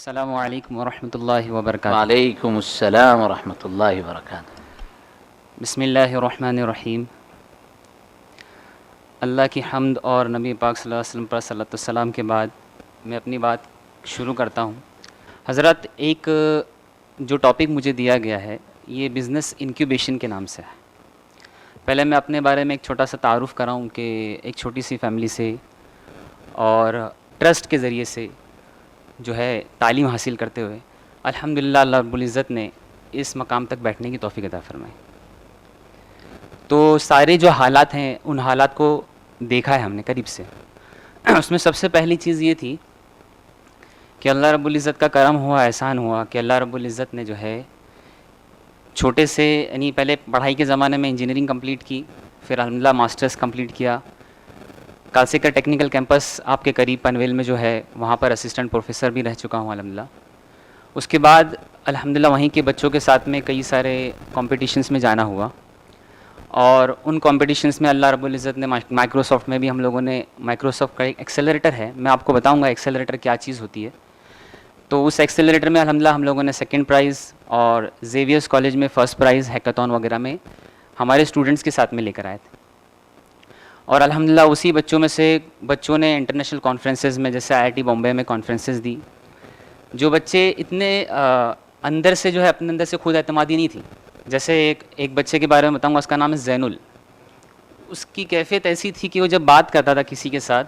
अस्सलामु अलैकुम वरहमतुल्लाहि वबरकातुहू। वालेकुमुस्सलाम वरहमतुल्लाहि वबरकातुहू। बिस्मिल्लाहिर्रहमानिर्रहीम। अल्लाह की हम्द और नबी पाक सल्लल्लाहु अलैहि वसल्लम पर सल्लत व सलाम के बाद मैं अपनी बात शुरू करता हूँ। हज़रत, एक जो टॉपिक मुझे दिया गया है ये बिज़नेस इंक्यूबेशन के नाम से है। पहले मैं अपने बारे में एक छोटा सा तारुफ़ कराऊँ कि एक छोटी सी फैमिली से और ट्रस्ट के ज़रिए से जो है तालीम हासिल करते हुए अल्हम्दुलिल्लाह अल्लाह रब्बुल इज़्ज़त ने इस मकाम तक बैठने की तौफ़ीक अता फ़रमाई। तो सारे जो हालात हैं उन हालात को देखा है हमने करीब से। उसमें सबसे पहली चीज़ ये थी कि अल्लाह रब्बुल इज़्ज़त का करम हुआ, एहसान हुआ कि अल्लाह रब्बुल इज़्ज़त ने जो है छोटे से, यानी पहले पढ़ाई के ज़माने में इंजीनियरिंग कंप्लीट की, फिर अल्हम्दुलिल्लाह मास्टर्स कंप्लीट किया। कालसेकर टेक्निकल कैंपस आपके करीब पनवेल में जो है वहाँ पर असिस्टेंट प्रोफेसर भी रह चुका हूँ अल्हम्दुलिल्लाह। उसके बाद अल्हम्दुलिल्लाह वहीं के बच्चों के साथ में कई सारे कॉम्पिटिशन्स में जाना हुआ और उन कॉम्पिटिशन्स में अल्लाह रब्बुल इज़्ज़त ने माइक्रोसॉफ्ट में भी हम लोगों ने, माइक्रोसॉफ्ट का एक एक्सेलरेटर है, मैं आपको बताऊँगा एक्सेलरेटर क्या चीज़ होती है। तो उस एक्सेलरेटर में अल्हम्दुलिल्लाह हम लोगों ने सेकंड प्राइज़ और ज़ेवियर्स कॉलेज में फ़र्स्ट प्राइज़ हैकाथॉन वगैरह में हमारे स्टूडेंट्स के साथ में लेकर आए थे। और अल्हम्दुलिल्लाह उसी बच्चों में से बच्चों ने इंटरनेशनल कॉन्फ्रेंसेस में, जैसे IIT बॉम्बे में कॉन्फ्रेंसेस दी। जो बच्चे इतने अंदर से जो है अपने अंदर से खुद एतमादी नहीं थी। जैसे एक बच्चे के बारे में बताऊँगा, उसका नाम है ज़ैनुल। उसकी कैफ़ियत ऐसी थी कि वो जब बात करता था किसी के साथ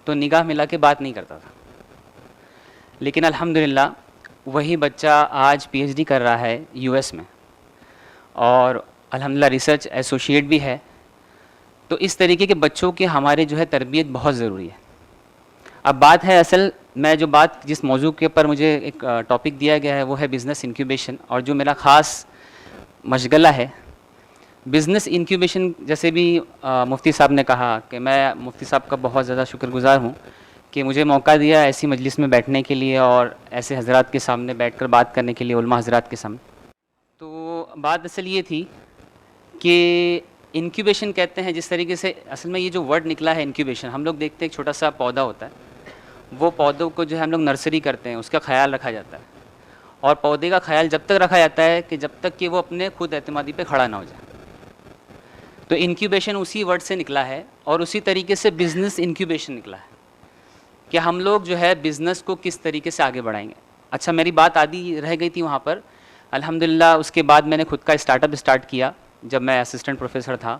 तो निगाह मिला के बात नहीं करता था। लेकिन अल्हम्दुलिल्लाह वही बच्चा आज PhD कर रहा है US में और अल्हम्दुलिल्लाह रिसर्च एसोसिएट भी है। तो इस तरीके के बच्चों की हमारे जो है तरबियत बहुत ज़रूरी है। अब बात है असल, मैं जो बात जिस मौजू के ऊपर मुझे एक टॉपिक दिया गया है वो है बिज़नेस इंक्यूबेशन, और जो मेरा ख़ास मशगला है बिज़नेस इंक्यूबेशन। जैसे भी मुफ्ती साहब ने कहा कि मैं मुफ्ती साहब का बहुत ज़्यादा शुक्रगुज़ार हूँ कि मुझे मौका दिया ऐसी मजलिस में बैठने के लिए और ऐसे हज़रात के सामने बैठकर बात करने के लिए, उलमा हज़रात के सामने। तो बात असल ये थी कि इंक्यूबेशन कहते हैं जिस तरीके से, असल में ये जो वर्ड निकला है इंक्यूबेशन, हम लोग देखते हैं एक छोटा सा पौधा होता है, वो पौधों को जो है हम लोग नर्सरी करते हैं, उसका ख्याल रखा जाता है। और पौधे का ख्याल जब तक रखा जाता है कि जब तक कि वो अपने खुद एतमादी पे खड़ा ना हो जाए। तो इंक्यूबेशन उसी वर्ड से निकला है और उसी तरीके से बिज़नेस इंक्यूबेशन निकला है कि हम लोग जो है बिज़नेस को किस तरीके से आगे बढ़ाएंगे। अच्छा, मेरी बात आधी रह गई थी वहाँ पर। अल्हम्दुलिल्लाह उसके बाद मैंने खुद का स्टार्टअप स्टार्ट किया जब मैं असिस्टेंट प्रोफेसर था,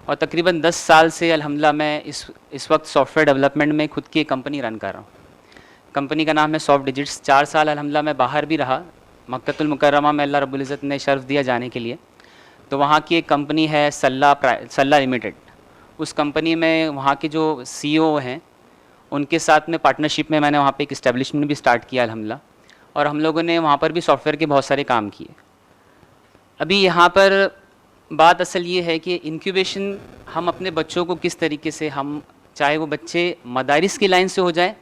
और तकरीबन 10 साल से अल्हम्दुलिल्लाह मैं इस वक्त सॉफ्टवेयर डेवलपमेंट में खुद की एक कंपनी रन कर रहा हूँ। कंपनी का नाम है सॉफ्ट डिजिट्स। 4 साल अल्हम्दुलिल्लाह मैं बाहर भी रहा, मक्कतुल मुकर्रमा में अल्लाह रब्बुल इज़्ज़त ने शर्फ़ दिया जाने के लिए। तो वहाँ की एक कंपनी है सल्ला लिमिटेड। उस कंपनी में वहाँ के जो CEO हैं उनके साथ में पार्टनरशिप में मैंने वहाँ पे एक इस्टेब्लिशमेंट भी स्टार्ट किया अल्हम्दुलिल्लाह, और हम लोगों ने वहाँ पर भी सॉफ्टवेयर के बहुत सारे काम किए। अभी यहाँ पर बात असल ये है कि इंक्यूबेशन हम अपने बच्चों को किस तरीके से, हम चाहे वो बच्चे मदारिस की लाइन से हो जाए,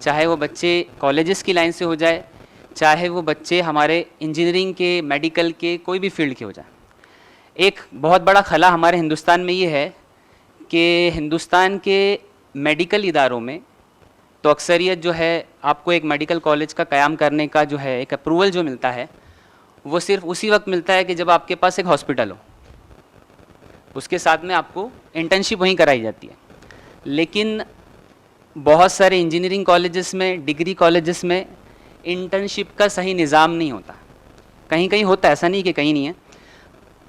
चाहे वो बच्चे कॉलेजेस की लाइन से हो जाए, चाहे वो बच्चे हमारे इंजीनियरिंग के, मेडिकल के, कोई भी फील्ड के हो जाए। एक बहुत बड़ा खला हमारे हिंदुस्तान में ये है कि हिंदुस्तान के मेडिकल इदारों में तो अक्सरियत जो है आपको एक मेडिकल कॉलेज का क़याम करने का जो है एक अप्रूवल जो मिलता है वो सिर्फ उसी वक्त मिलता है कि जब आपके पास एक हॉस्पिटल हो, उसके साथ में आपको इंटर्नशिप वहीं कराई जाती है। लेकिन बहुत सारे इंजीनियरिंग कॉलेजेस में, डिग्री कॉलेजेस में इंटर्नशिप का सही निज़ाम नहीं होता। कहीं कहीं होता है, ऐसा नहीं कि कहीं नहीं है,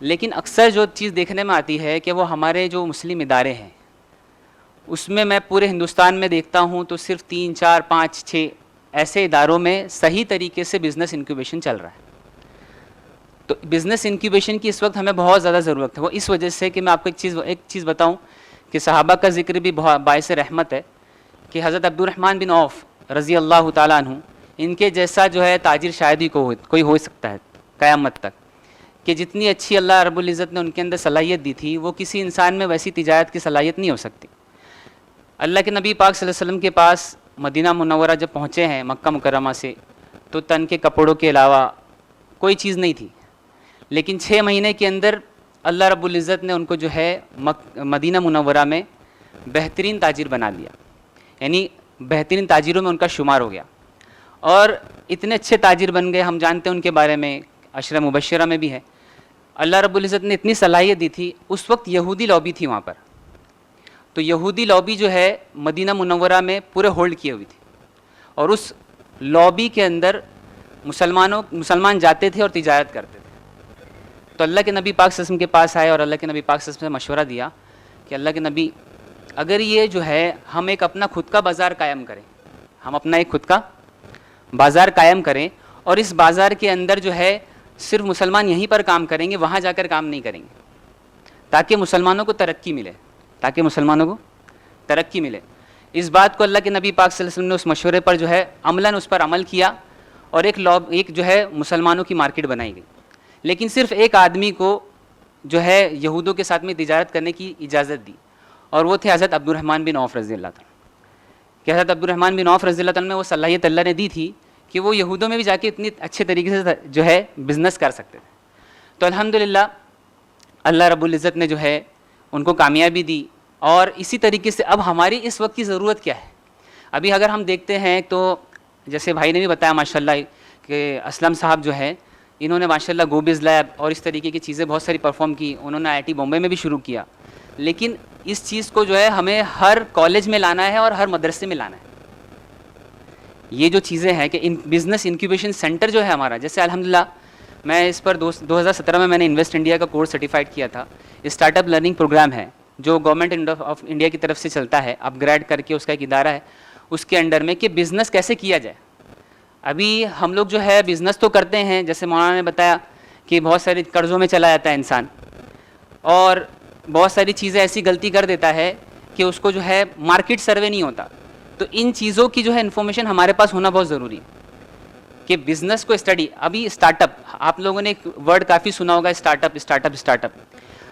लेकिन अक्सर जो चीज़ देखने में आती है कि वो हमारे जो मुस्लिम इदारे हैं उसमें, मैं पूरे हिंदुस्तान में देखता हूँ तो सिर्फ 3, 4, 5, 6 ऐसे इदारों में सही तरीके से बिज़नेस इंक्यूबेशन चल रहा है। तो बिज़नेस इंक्यूबेशन की इस वक्त हमें बहुत ज़्यादा ज़रूरत है। वो इस वजह से कि मैं आपको एक चीज़ बताऊँ कि सहाबा का ज़िक्र भी बहुत बाइस रहमत है कि हज़रत अब्दुर्रहमान बिन औफ रज़ी अल्लाह ताला अन्हु, इनके जैसा जो है ताजिर शायद ही कोई हो सकता है क़यामत तक, कि जितनी अच्छी अल्लाह रब्बुल इज़्ज़त ने उनके अंदर सलाहियत दी थी वो किसी इंसान में वैसी तिजारत की सलाहियत नहीं हो सकती। अल्लाह के नबी पाक सल्लल्लाहु अलैहि वसल्लम के पास मदीना मुनव्वरा जब पहुँचे हैं मक्का मुकर्रमा से, तो तन के कपड़ों के अलावा कोई चीज़ नहीं थी। लेकिन 6 महीने के अंदर अल्लाह रब्बुल इज़्ज़त ने उनको जो है मदीना मुनव्वरा में बेहतरीन ताजिर बना दिया, यानी बेहतरीन ताजिरों में उनका शुमार हो गया। और इतने अच्छे ताजिर बन गए, हम जानते हैं उनके बारे में, अशरा मुबशरा में भी है। अल्लाह रब्बुल इज़्ज़त ने इतनी सलाहियत दी थी। उस वक्त यहूदी लॉबी थी वहाँ पर, तो यहूदी लॉबी जो है मदीना मुनव्वरा में पूरे होल्ड किए हुई थी, और उस लॉबी के अंदर मुसलमान जाते थे और तिजारत करते थे। तो अल्लाह के नबी पाक सल्लल्लाहु अलैहि वसल्लम के पास आए और अल्लाह के नबी पाक सल्लल्लाहु अलैहि वसल्लम से मशवरा दिया कि अल्लाह के नबी, अगर ये जो है हम एक अपना खुद का बाज़ार कायम करें, हम अपना एक खुद का बाज़ार कायम करें, और इस बाज़ार के अंदर जो है सिर्फ मुसलमान यहीं पर काम करेंगे, वहाँ जाकर काम नहीं करेंगे, ताकि मुसलमानों को तरक्की मिले, ताकि मुसलमानों को तरक्की मिले। इस बात को अल्लाह के नबी पाक सल्लल्लाहु अलैहि वसल्लम ने उस मशवरे पर जो है अमलन उस पर अमल किया, और एक जो है मुसलमानों की मार्केट बनाई गई। लेकिन सिर्फ एक आदमी को जो है यहूदों के साथ में तिजारत करने की इजाज़त दी, और वो थे हज़रत अब्दुर्रहमान बिन औफ़ रज़ी अल्लाह तआला। कि हज़रत अब्दुर्रहमान बिन औफ़ रज़ी अल्लाह तआला में वो सलाहियत अल्लाह ने दी थी कि वो यहूदों में भी जाके इतनी अच्छे तरीके से जो है बिज़नेस कर सकते थे। तो अल्हम्दुलिल्लाह अल्लाह रब्बुल इज़्ज़त ने जो है उनको कामयाबी दी। और इसी तरीके से अब हमारी इस वक्त की ज़रूरत क्या है, अभी अगर हम देखते हैं तो जैसे भाई ने भी बताया माशाल्लाह कि असलम साहब जो है, इन्होंने माशाल्लाह गोबिज़ लैब और इस तरीके की चीज़ें बहुत सारी परफॉर्म की, उन्होंने IIT बॉम्बे में भी शुरू किया। लेकिन इस चीज़ को जो है हमें हर कॉलेज में लाना है और हर मदरसे में लाना है। ये जो चीज़ें हैं कि बिज़नेस इंक्यूबेशन सेंटर जो है हमारा, जैसे अल्हम्दुलिल्लाह मैं इस पर 2017 में मैंने इन्वेस्ट इंडिया का कोर्स सर्टिफाइड किया था। स्टार्टअप लर्निंग प्रोग्राम है जो गवर्नमेंट ऑफ इंडिया की तरफ से चलता है, अपग्रेड करके उसका एक इदारा है, उसके अंडर में कि बिज़नेस कैसे किया जाए। अभी हम लोग जो है बिज़नेस तो करते हैं, जैसे मौलाना ने बताया कि बहुत सारे कर्ज़ों में चला जाता है इंसान, और बहुत सारी चीज़ें ऐसी गलती कर देता है कि उसको जो है मार्केट सर्वे नहीं होता। तो इन चीज़ों की जो है इन्फॉर्मेशन हमारे पास होना बहुत ज़रूरी है कि बिज़नेस को स्टडी। अभी स्टार्टअप, आप लोगों ने एक वर्ड काफ़ी सुना होगा, स्टार्टअप स्टार्टअप स्टार्टअप।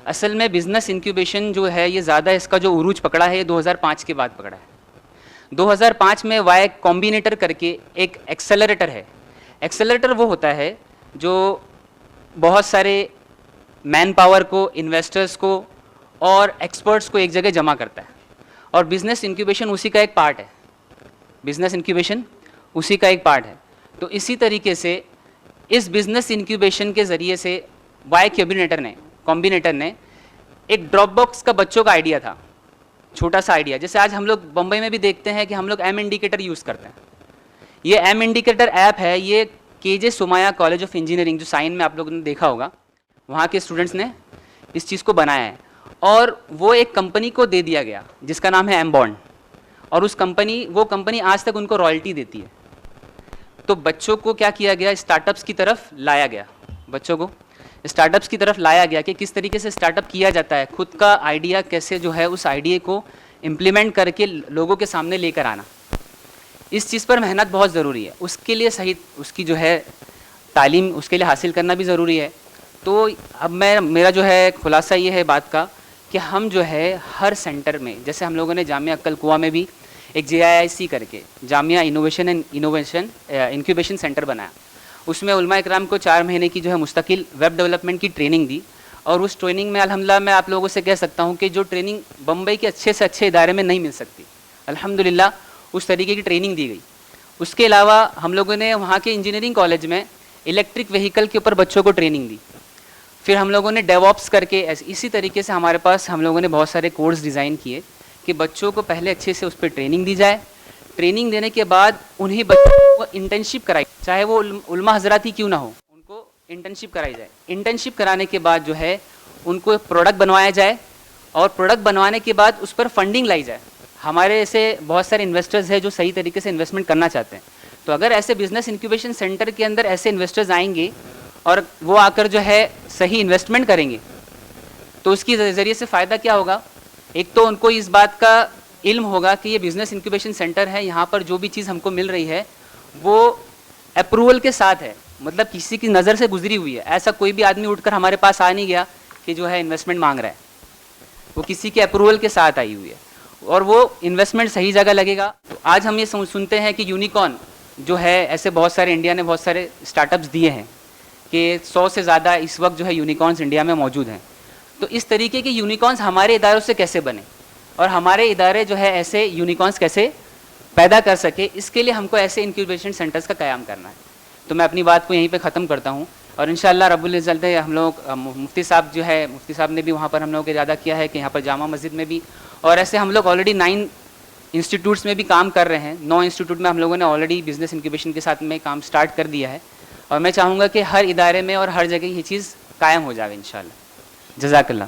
असल में बिज़नेस इंक्यूबेशन जो है ये ज़्यादा इसका जो उरूज पकड़ा है ये 2005 के बाद पकड़ा है। 2005 में वाई कॉम्बिनेटर करके एक एक्सेलरेटर है। एक्सेलरेटर वो होता है जो बहुत सारे मैन पावर को, इन्वेस्टर्स को और एक्सपर्ट्स को एक जगह जमा करता है, और बिज़नेस इंक्यूबेशन उसी का एक पार्ट है। बिज़नेस इंक्यूबेशन उसी का एक पार्ट है। तो इसी तरीके से इस बिज़नेस इंक्यूबेशन के ज़रिए से वाई कॉम्बिनेटर ने एक ड्रॉप बॉक्स का बच्चों का आइडिया था, छोटा सा आइडिया। जैसे आज हम लोग बम्बई में भी देखते हैं कि हम लोग एम इंडिकेटर यूज़ करते हैं। ये एम इंडिकेटर ऐप है, ये KJ Somaiya college of engineering जो साइन में आप लोगों ने देखा होगा, वहाँ के स्टूडेंट्स ने इस चीज़ को बनाया है, और वो एक कंपनी को दे दिया गया जिसका नाम है एमबॉन्ड, और वो कंपनी आज तक उनको रॉयल्टी देती है। तो बच्चों को क्या किया गया, स्टार्टअप्स की तरफ लाया गया, बच्चों को स्टार्टअप्स की तरफ लाया गया कि किस तरीके से स्टार्टअप किया जाता है, खुद का आइडिया कैसे जो है उस आइडिया को इम्प्लीमेंट करके लोगों के सामने लेकर आना। इस चीज़ पर मेहनत बहुत ज़रूरी है, उसके लिए सही उसकी जो है तालीम उसके लिए हासिल करना भी ज़रूरी है। तो अब मेरा जो है खुलासा ये है बात का कि हम जो है हर सेंटर में, जैसे हम लोगों ने जामिया अक्कल कुआ में भी एक JIIC करके जामिया इनोवेशन इंक्यूबेशन सेंटर बनाया। उसमें उलमा इकराम को 4 महीने की जो है मुस्तकिल वेब डेवलपमेंट की ट्रेनिंग दी, और उस ट्रेनिंग में अल्हम्दुलिल्लाह मैं आप लोगों से कह सकता हूँ कि जो ट्रेनिंग बम्बई के अच्छे से अच्छे इदारे में नहीं मिल सकती, अल्हम्दुलिल्लाह उस तरीके की ट्रेनिंग दी गई। उसके अलावा हम लोगों ने वहाँ के इंजीनियरिंग कॉलेज में इलेक्ट्रिक व्हीकल के ऊपर बच्चों को ट्रेनिंग दी। फिर हम लोगों ने डेवऑप्स करके इसी तरीके से हमारे पास हम लोगों ने बहुत सारे कोर्स डिज़ाइन किए कि बच्चों को पहले अच्छे से उस पर ट्रेनिंग दी जाए। ट्रेनिंग देने के बाद उन्हीं बच्चों को इंटर्नशिप कराई, चाहे वो उलमा हजरात ही क्यों ना हो, उनको इंटर्नशिप कराई जाए। इंटर्नशिप कराने के बाद जो है उनको प्रोडक्ट बनवाया जाए, और प्रोडक्ट बनवाने के बाद उस पर फंडिंग लाई जाए। हमारे ऐसे बहुत सारे इन्वेस्टर्स हैं जो सही तरीके से इन्वेस्टमेंट करना चाहते हैं। तो अगर ऐसे बिजनेस इंक्यूबेशन सेंटर के अंदर ऐसे इन्वेस्टर्स आएंगे और वो आकर जो है सही इन्वेस्टमेंट करेंगे, तो उसकी ज़रिए से फ़ायदा क्या होगा, एक तो उनको इस बात का इल्म होगा कि ये बिज़नेस इंक्यूबेशन सेंटर है, यहाँ पर जो भी चीज़ हमको मिल रही है वो अप्रूवल के साथ है, मतलब किसी की नज़र से गुजरी हुई है। ऐसा कोई भी आदमी उठकर हमारे पास आ नहीं गया कि जो है इन्वेस्टमेंट मांग रहा है, वो किसी के अप्रूवल के साथ आई हुई है, और वो इन्वेस्टमेंट सही जगह लगेगा। तो आज हम ये सुनते हैं कि यूनिकॉर्न जो है, ऐसे बहुत सारे इंडिया ने बहुत सारे स्टार्टअप्स दिए हैं कि 100 से ज़्यादा इस वक्त जो है यूनिकॉर्न्स इंडिया में मौजूद हैं। तो इस तरीके के यूनिकॉर्न्स हमारे इदारों से कैसे बने, और हमारे इदारे जो है ऐसे यूनिकॉर्न्स कैसे पैदा कर सके, इसके लिए हमको ऐसे इंक्यूबेशन सेंटर्स का क़याम करना है। तो मैं अपनी बात को यहीं पे ख़त्म करता हूँ और इंशाअल्लाह रब्बुल इज़्ज़त हम लोग मुफ्ती साहब जो है, मुफ्ती साहब ने भी वहाँ पर हम लोगों को इरादा किया है कि यहाँ पर जामा मस्जिद में भी, और ऐसे हम लोग ऑलरेडी 9 इंस्टीट्यूट्स में भी काम कर रहे हैं। 9 इंस्टीट्यूट में हम लोगों ने ऑलरेडी बिज़नेस इंक्यूबेशन के साथ में काम स्टार्ट कर दिया है और मैं चाहूँगा कि हर इदारे में और हर जगह ये चीज़ कायम हो जाए इंशाअल्लाह। जज़ाकल्लाह।